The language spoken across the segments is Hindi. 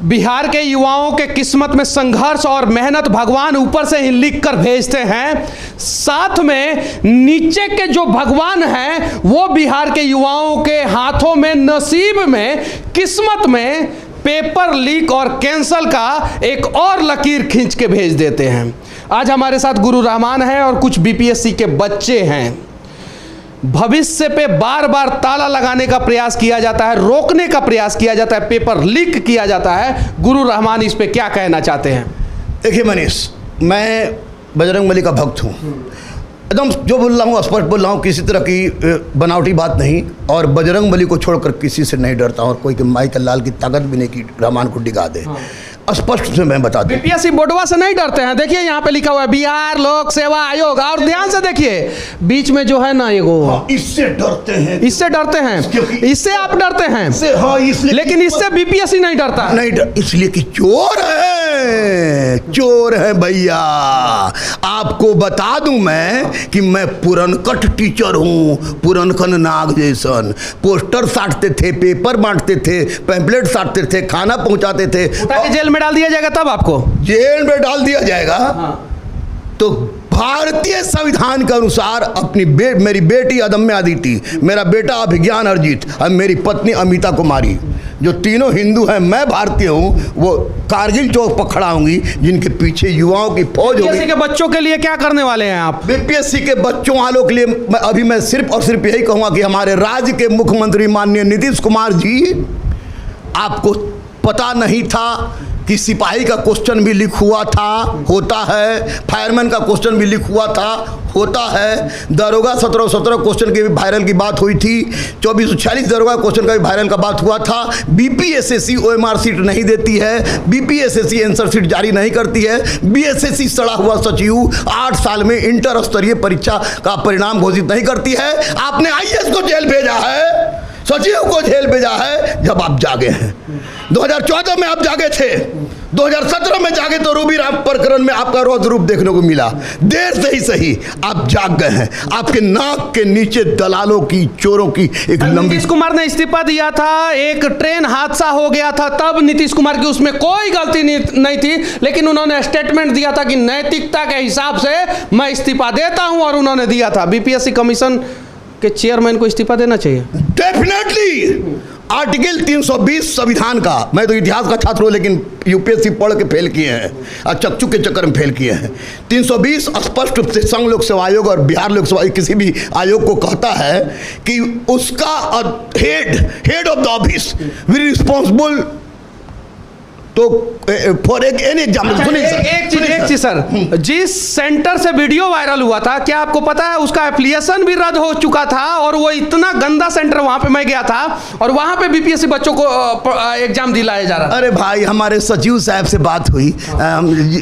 बिहार के युवाओं के किस्मत में संघर्ष और मेहनत भगवान ऊपर से ही लिख कर भेजते हैं। साथ में नीचे के जो भगवान हैं वो बिहार के युवाओं के हाथों में, नसीब में, किस्मत में पेपर लीक और कैंसल का एक और लकीर खींच के भेज देते हैं। आज हमारे साथ गुरु रहमान हैं और कुछ बीपीएससी के बच्चे हैं। भविष्य पे बार बार ताला लगाने का प्रयास किया जाता है, रोकने का प्रयास किया जाता है, पेपर लीक किया जाता है। गुरु रहमान इस पे क्या कहना चाहते हैं? देखिए मनीष, मैं बजरंगबली का भक्त हूँ। एकदम जो बोल रहा हूँ स्पष्ट बोल रहा हूँ, किसी तरह की बनावटी बात नहीं। और बजरंगबली को छोड़कर किसी से नहीं डरता और कोई माई का लाल की ताकत भी नहीं कि रहमान को डिगा दे। स्पष्ट से मैं बता दूं, बीपीएससी बोर्डवा से नहीं डरते हैं। देखिए यहाँ पे लिखा हुआ है बिहार लोक सेवा आयोग, और ध्यान से देखिए बीच में जो है ना एगो, इससे डरते हैं। इससे डरते हैं, इससे आप डरते हैं। इसलिए, लेकिन इससे बीपीएससी नहीं डरता। नहीं डर, इसलिए कि चोर है, चोर है भैया। आपको बता दूं मैं कि मैं पुरनकट टीचर हूँ, पुरनकन नाग जैसन। पोस्टर साटते थे, पेपर बांटते थे, पैम्पलेट साटते थे, खाना पहुंचाते थे। जेल में डाल दिया जाएगा तब आपको जेल में डाल दिया जाएगा। तो भारतीय संविधान के अनुसार अपनी मेरी बेटी अदम्य अदिति, मेरा बेटा अभिज्ञान अर्जित और मेरी पत्नी अमिता कुमारी, जो तीनों हिंदू हैं, मैं भारतीय हूँ, वो कारगिल चौक पर खड़ा होंगी, जिनके पीछे युवाओं की फौज होगी। बीपीएससी के बच्चों के लिए क्या करने वाले हैं आप? बीपीएससी के बच्चों वालों के लिए मैं सिर्फ और सिर्फ यही कहूँगा कि हमारे राज्य के मुख्यमंत्री माननीय नीतीश कुमार जी, आपको पता नहीं था कि सिपाही का क्वेश्चन भी लीक हुआ था, होता है। फायरमैन का क्वेश्चन भी लीक हुआ था, होता है। दरोगा 17 क्वेश्चन की भी वायरल की बात हुई थी। 2446 दरोगा क्वेश्चन का भी वायरल का बात हुआ था। बीपीएसएससी ओएमआर सीट नहीं देती है, बीपीएसएससी आंसर सीट जारी नहीं करती है। बीएसएससी सड़ा हुआ सचिव 8 साल में इंटर स्तरीय परीक्षा का परिणाम घोषित नहीं करती है। आपने आईएएस को जेल भेजा है, सचिव को जेल भेजा है जब आप जागे हैं। 2014 में आप जागे थे, 2017 में जागे तो रूबी राम प्रकरण में आपका रौद्र रूप देखने को मिला। देर से ही सही आप जाग गए हैं। आपके नाक के नीचे दलालों की, चोरों की एक लंबी। नीतीश कुमार ने इस्तीफा दिया था, एक ट्रेन हादसा हो गया था, तब नीतीश कुमार की उसमें कोई गलती नहीं थी, लेकिन उन्होंने स्टेटमेंट दिया था कि नैतिकता के हिसाब से मैं इस्तीफा देता हूं, और उन्होंने दिया था। बीपीएससी कमीशन के चेयरमैन को इस्तीफा देना चाहिए। डेफिनेटली आर्टिकल 320 संविधान का, मैं तो इतिहास का छात्र हूँ लेकिन यूपीएससी पढ़ के फेल किए हैं और चक्चू के चक्कर में फेल किए हैं। 320 स्पष्ट रूप से संघ लोक सेवा आयोग और बिहार लोक सेवा किसी भी आयोग को कहता है कि उसका head of the office will responsible तो फॉर एनी एग्जाम्पल। एक चीज सर, जिस सेंटर से वीडियो वायरल हुआ था, क्या आपको पता है उसका एप्लीकेशन भी रद्द हो चुका था? और वो इतना गंदा सेंटर, वहां पे मैं गया था और वहां पे बीपीएससी बच्चों को एग्जाम दिलाया जा रहा। अरे भाई, हमारे सचिव साहब से बात हुई,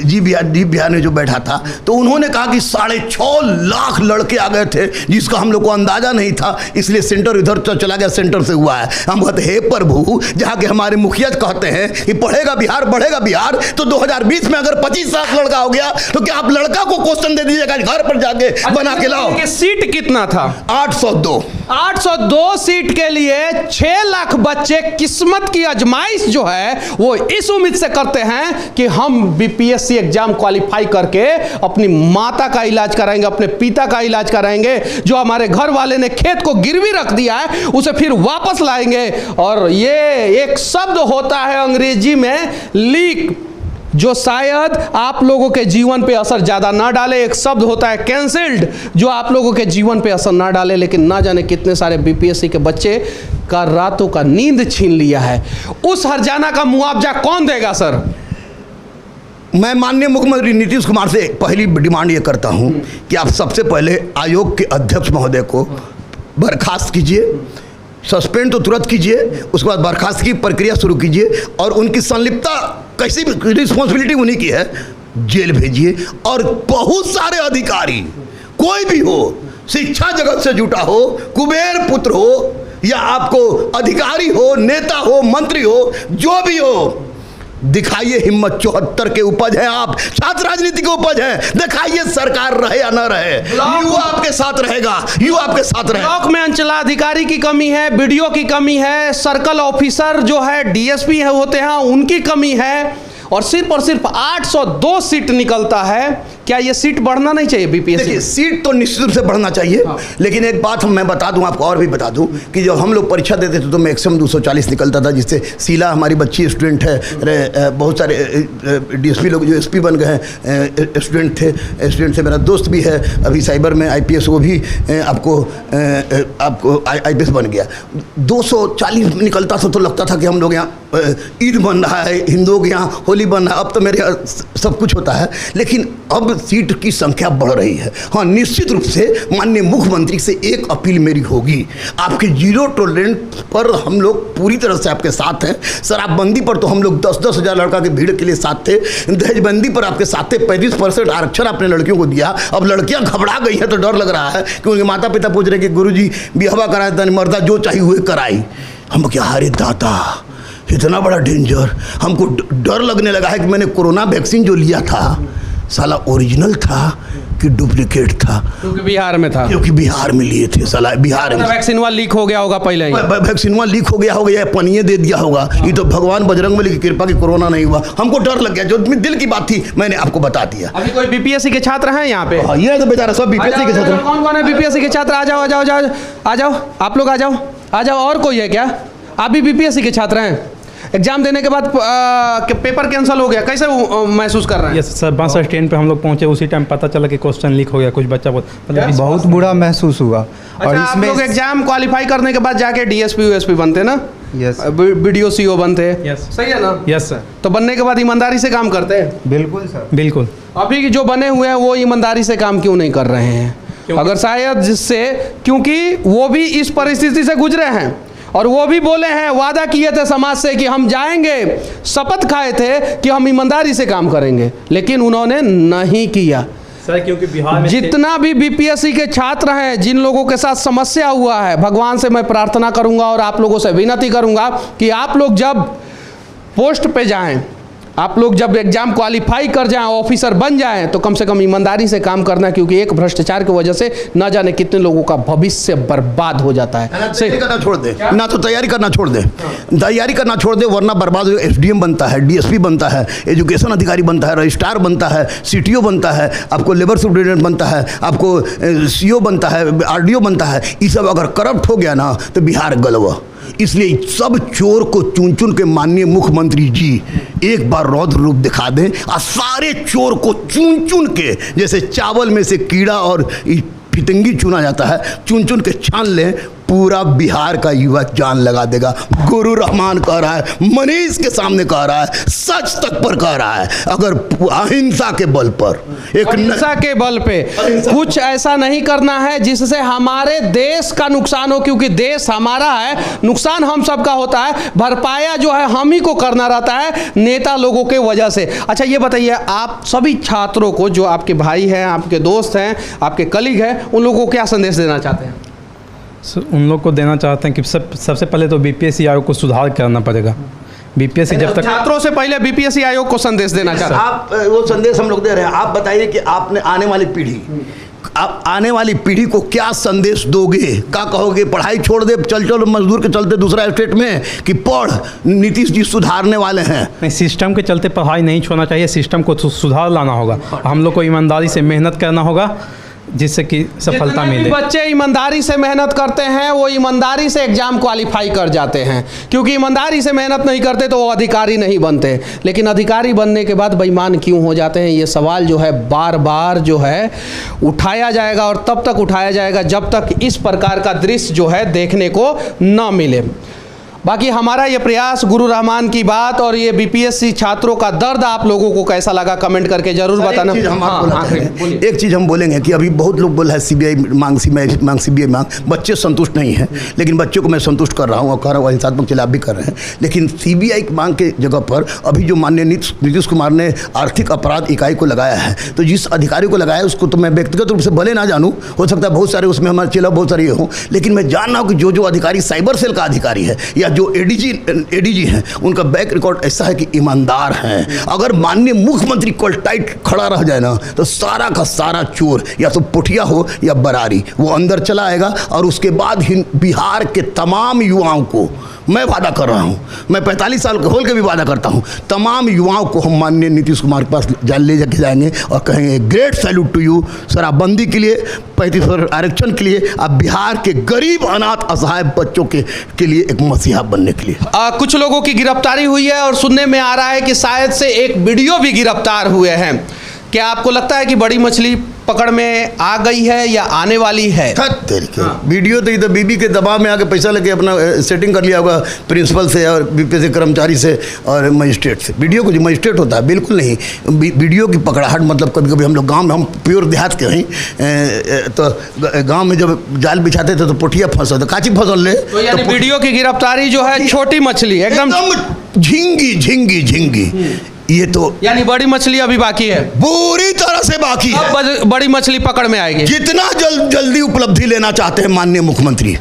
जी बिहार ने जो बैठा था, तो उन्होंने कहा कि 6.5 लाख लड़के आ गए थे, जिसका हम लोग को अंदाजा नहीं था, इसलिए सेंटर इधर चला गया, सेंटर से हुआ है। हम कहते हे प्रभु, जहाँ के हमारे मुखिया कहते हैं कि पढ़ेगा बिहार, बढ़ेगा बिहार, तो 2020 में अगर 25 लाख लड़का हो गया तो क्या आप लड़का को क्वेश्चन दे दीजिएगा घर पर जाके बना के लाओ? सीट कितना था? 802 सीट के लिए 6 लाख बच्चे किस्मत की आजमाइश जो है वो इस उम्मीद से करते हैं कि हम बीपीएससी एग्जाम क्वालिफाई करके अपनी माता का इलाज कराएंगे, अपने पिता का इलाज कराएंगे। जो हमारे घर वाले ने खेत को गिरवी रख दिया है उसे फिर वापस लाएंगे। और ये एक शब्द होता है अंग्रेजी में लीक, जो शायद आप लोगों के जीवन पे असर ज़्यादा ना डाले। एक शब्द होता है कैंसिल्ड, जो आप लोगों के जीवन पे असर ना डाले, लेकिन ना जाने कितने सारे बीपीएससी के बच्चे का रातों का नींद छीन लिया है। उस हर्जाना का मुआवजा कौन देगा सर? मैं माननीय मुख्यमंत्री नीतीश कुमार से पहली डिमांड ये करता हूँ कि आप सबसे पहले आयोग के अध्यक्ष महोदय को बर्खास्त कीजिए, सस्पेंड तो तुरंत कीजिए, उसके बाद बर्खास्त की प्रक्रिया शुरू कीजिए और उनकी संलिप्तता, कैसी भी रिस्पॉन्सिबिलिटी उन्हीं की है, जेल भेजिए। और बहुत सारे अधिकारी, कोई भी हो, शिक्षा जगत से जुटा हो, कुबेर पुत्र हो, या आपको अधिकारी हो, नेता हो, मंत्री हो, जो भी हो, दिखाइए हिम्मत, 74 के उपज है आप, छात्र राजनीति के उपज है, दिखाइए सरकार रहे या न रहे, युवा आपके साथ रहेगा, युवा आपके साथ रहेगा। ब्लॉक में अंचलाधिकारी की कमी है, बीडीओ की कमी है, सर्कल ऑफिसर जो है डीएसपी है होते हैं उनकी कमी है, और सिर्फ 802 सीट निकलता है। क्या ये सीट बढ़ना नहीं चाहिए बीपीएससी? देखिए सीट तो निश्चित रूप से बढ़ना चाहिए, लेकिन एक बात मैं बता दूं आपको और भी बता दूं कि जब हम लोग परीक्षा देते थे तो मैक्सिमम 240 निकलता था, जिससे शीला हमारी बच्ची स्टूडेंट है, बहुत सारे डीएसपी लोग जो एसपी बन गए हैं स्टूडेंट थे, मेरा दोस्त भी है अभी साइबर में आईपीएस, वो भी आपको आईपीएस बन गया। 240 निकलता था तो लगता था कि हम लोग यहाँ ईद बन रहा है, हिंदुओं के यहाँ होली बन रहा है, अब तो मेरे यहाँ सब कुछ होता है, लेकिन अब सीट की संख्या बढ़ रही है। हाँ, निश्चित रूप से माननीय मुख्यमंत्री से एक अपील मेरी होगी, आपके जीरो टॉलरेंस पर हम लोग पूरी तरह से आपके साथ हैं। शराबबंदी पर तो हम लोग 10-10 हज़ार लड़का की भीड़ के लिए साथ थे, दहेजबंदी पर आपके साथ थे, 35% आरक्षण आपने लड़कियों को दिया। अब लड़कियां घबरा गई हैं तो डर लग रहा है कि उनके माता पिता पूछ रहे कि गुरुजी बिहवा कराए तन मर्दा जो चाहिए हुए कराई। हम क्या, हरे दाता इतना बड़ा डेंजर, हमको डर लगने लगा है कि मैंने कोरोना वैक्सीन जो लिया था साला ओरिजिनल था कि डुप्लीकेट था, क्योंकि बिहार में था, क्योंकि बिहार में लिए थे साला, बिहार में वैक्सीन लीक हो गया होगा पहले ही, वैक्सीन लीक हो गया होगा या पनिये दे दिया होगा। ये तो भगवान बजरंगबली की कृपा की कोरोना नहीं हुआ, हमको डर लग गया, जो दिल की बात थी मैंने आपको बता दिया। अभी कोई बीपीएससी के छात्र हैं यहाँ पे? ये तो बेचारा सब बीपीएससी के छात्र। कौन कौन है बीपीएससी के छात्र? आ जाओ आ जाओ आ जाओ, आप लोग आ जाओ आ जाओ। और कोई है क्या? आप भी बीपीएससी के छात्र हैं? एग्जाम देने के बाद पेपर कैंसिल हो गया, कैसे महसूस कर रहे हैं? यस सर, बस स्टैंड पे हम लोग पहुंचे, उसी टाइम पता चला कि क्वेश्चन लीक हो गया, कुछ बच्चा बहुत बुरा महसूस हुआ। और इसमें आप लोग एग्जाम क्वालिफाई करने के बाद जाके डीएसपी यूएसपी बनते ना? यस। बीडीओ सीओ बनते हैं? यस। सही है ना? Yes sir. तो बनने के बाद ईमानदारी से काम करते हैं? बिल्कुल सर, बिल्कुल। अभी जो बने हुए हैं वो ईमानदारी से काम क्यों नहीं कर रहे हैं? अगर शायद जिससे, क्योंकि वो भी इस परिस्थिति से गुजरे हैं और वो भी बोले हैं, वादा किए थे समाज से कि हम जाएंगे, शपथ खाए थे कि हम ईमानदारी से काम करेंगे, लेकिन उन्होंने नहीं किया। सर क्योंकि बिहार में जितना भी बीपीएससी के छात्र हैं, जिन लोगों के साथ समस्या हुआ है, भगवान से मैं प्रार्थना करूंगा और आप लोगों से विनती करूंगा कि आप लोग जब पोस्ट पे जाएं, आप लोग जब एग्जाम क्वालिफाई कर जाएं, ऑफिसर बन जाएं, तो कम से कम ईमानदारी से काम करना, क्योंकि एक भ्रष्टाचार की वजह से न जाने कितने लोगों का भविष्य बर्बाद हो जाता है। तैयारी करना छोड़ दे ना, तो तैयारी करना छोड़ दे, तैयारी करना छोड़ दे, वरना बर्बाद हो। एसडीएम बनता है, डीएसपी बनता है, एजुकेशन अधिकारी बनता है, रजिस्ट्रार बनता है, सीटीओ बनता है, आपको लेबर सुपरिटेंडेंट बनता है, आपको सीओ बनता है, आरडीओ बनता है। ये सब अगर करप्ट हो गया ना तो बिहार गलवा। इसलिए सब चोर को चुन चुन के माननीय मुख्यमंत्री जी एक बार रौद्र रूप दिखा दें और सारे चोर को चुन चुन के, जैसे चावल में से कीड़ा और फितंगी चुना जाता है, चुन चुन के छान लें, पूरा बिहार का युवा जान लगा देगा। गुरु रहमान कह रहा है, मनीष के सामने कह रहा है, सच तक पर कह रहा है, अगर अहिंसा के बल पर, एक अहिंसा के बल पे कुछ ऐसा नहीं करना है जिससे हमारे देश का नुकसान हो, क्योंकि देश हमारा है, नुकसान हम सबका होता है, भरपाया जो है हम ही को करना रहता है नेता लोगों के वजह से। अच्छा ये बताइए, आप सभी छात्रों को, जो आपके भाई हैं, आपके दोस्त हैं, आपके कलीग हैं, उन लोगों को क्या संदेश देना चाहते हैं? उन लोग को देना चाहते हैं कि सबसे पहले तो बीपीएससी आयोग को सुधार करना पड़ेगा। बीपीएससी जब तक, छात्रों से पहले बीपीएससी आयोग को संदेश देना चाहते हैं। आप वो संदेश हम लोग दे रहे हैं। आप बताइए कि आपने आने वाली पीढ़ी, आप आने वाली पीढ़ी को क्या संदेश दोगे? क्या कहोगे? पढ़ाई छोड़ दे, चल चल मजदूर के चलते दूसरा स्टेट में, कि पढ़, नीतीश जी सुधारने वाले हैं? नहीं, सिस्टम के चलते पढ़ाई नहीं छोड़ना चाहिए, सिस्टम को सुधार लाना होगा। हम लोग को ईमानदारी से मेहनत करना होगा जिससे कि सफलता मिले। बच्चे ईमानदारी से मेहनत करते हैं, वो ईमानदारी से एग्जाम क्वालिफाई कर जाते हैं, क्योंकि ईमानदारी से मेहनत नहीं करते तो वो अधिकारी नहीं बनते। लेकिन अधिकारी बनने के बाद बेईमान क्यों हो जाते हैं, ये सवाल जो है बार बार जो है उठाया जाएगा, और तब तक उठाया जाएगा जब तक इस प्रकार का दृश्य जो है देखने को न मिले। बाकी हमारा ये प्रयास, गुरु रहमान की बात और ये बीपीएससी छात्रों का दर्द आप लोगों को कैसा लगा कमेंट करके जरूर बताना। एक चीज़ हम बोलेंगे कि अभी बहुत लोग बोल रहे हैं सीबीआई मांग, सीबीआई मांग, बच्चे संतुष्ट नहीं हैं, लेकिन बच्चों को मैं संतुष्ट कर रहा हूँ और कह रहा हूँ हिंसात्मक चले आप भी कर रहे हैं। लेकिन सीबीआई की मांग के जगह पर अभी जो माननीय नीतीश कुमार ने आर्थिक अपराध इकाई को लगाया है, तो जिस अधिकारी को लगाया उसको तो मैं व्यक्तिगत रूप से भले ना जानूँ, हो सकता है बहुत सारे उसमें हमारे चेला बहुत सारे ये हों, लेकिन मैं जान रहा हूँ कि जो अधिकारी साइबर सेल का अधिकारी है या या जो एडीजी हैं उनका बैक रिकॉर्ड ऐसा है कि ईमानदार हैं। अगर माननीय मुख्यमंत्री कल टाइट खड़ा रह जाए ना तो सारा का सारा चोर या तो पुठिया हो या बरारी वो अंदर चला आएगा। और उसके बाद ही बिहार के तमाम युवाओं को मैं वादा कर रहा हूँ, मैं 45 साल के होल के भी वादा करता हूँ, तमाम युवाओं को हम माननीय नीतीश कुमार के पास ले जाके जाएंगे और कहेंगे ग्रेट सैल्यूट टू यू, शराबबंदी के लिए, 35% आरक्षण के लिए, अब बिहार के गरीब अनाथ असहाय बच्चों के लिए एक मसीहा बनने के लिए। कुछ लोगों की गिरफ्तारी हुई है और सुनने में आ रहा है कि शायद से एक वीडियो भी गिरफ्तार हुए हैं। क्या आपको लगता है कि बड़ी मछली पकड़ में आ गई है या आने वाली है? वीडियो तो इधर बीबी के दबाव में आके पैसा लेके अपना सेटिंग कर लिया होगा प्रिंसिपल से और बीपीएससी कर्मचारी से और मजिस्ट्रेट से। वीडियो को जो मजिस्ट्रेट होता है बिल्कुल नहीं, वीडियो की पकड़ाहट मतलब कभी कभी हम लोग गांव में, हम प्योर देहात के हैं, तो गांव में जब जाल बिछाते थे तो पुठिया फंस काची फसल ले तो यानी वीडियो की गिरफ्तारी जो है छोटी मछली एकदम झिंगी झिंगी झिंगी, ये तो यानी बड़ी मछली अभी बाकी है, पूरी तरह से बाकी है। अब बड़ी मछली पकड़ में आएगी। जितना जल्दी उपलब्धि लेना चाहते हैं माननीय मुख्यमंत्री,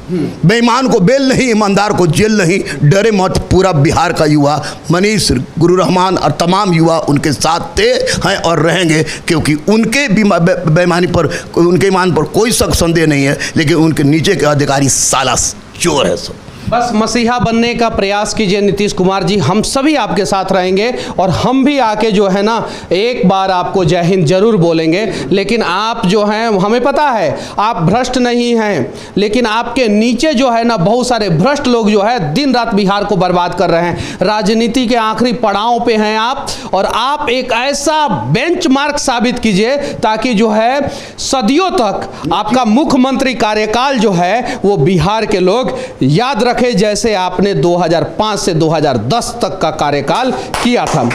बेईमान को बेल नहीं, ईमानदार को जेल नहीं, डरे मत। पूरा बिहार का युवा, मनीष, गुरु रहमान और तमाम युवा उनके साथ थे, हैं और रहेंगे, क्योंकि उनके बेईमानी पर, उनके ईमान पर कोई शक संदेह नहीं है, लेकिन उनके नीचे के अधिकारी साला चोर है। सब बस मसीहा बनने का प्रयास कीजिए नीतीश कुमार जी, हम सभी आपके साथ रहेंगे और हम भी आके जो है ना एक बार आपको जय हिंद जरूर बोलेंगे। लेकिन आप जो हैं, हमें पता है आप भ्रष्ट नहीं हैं, लेकिन आपके नीचे जो है ना बहुत सारे भ्रष्ट लोग जो है दिन रात बिहार को बर्बाद कर रहे हैं। राजनीति के आखिरी पड़ाव पे हैं आप, और आप एक ऐसा बेंचमार्क साबित कीजिए ताकि जो है सदियों तक आपका मुख्यमंत्री कार्यकाल जो है वो बिहार के लोग याद रखें, जैसे आपने 2005 से 2010 तक का कार्यकाल किया था।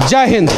जय हिंद।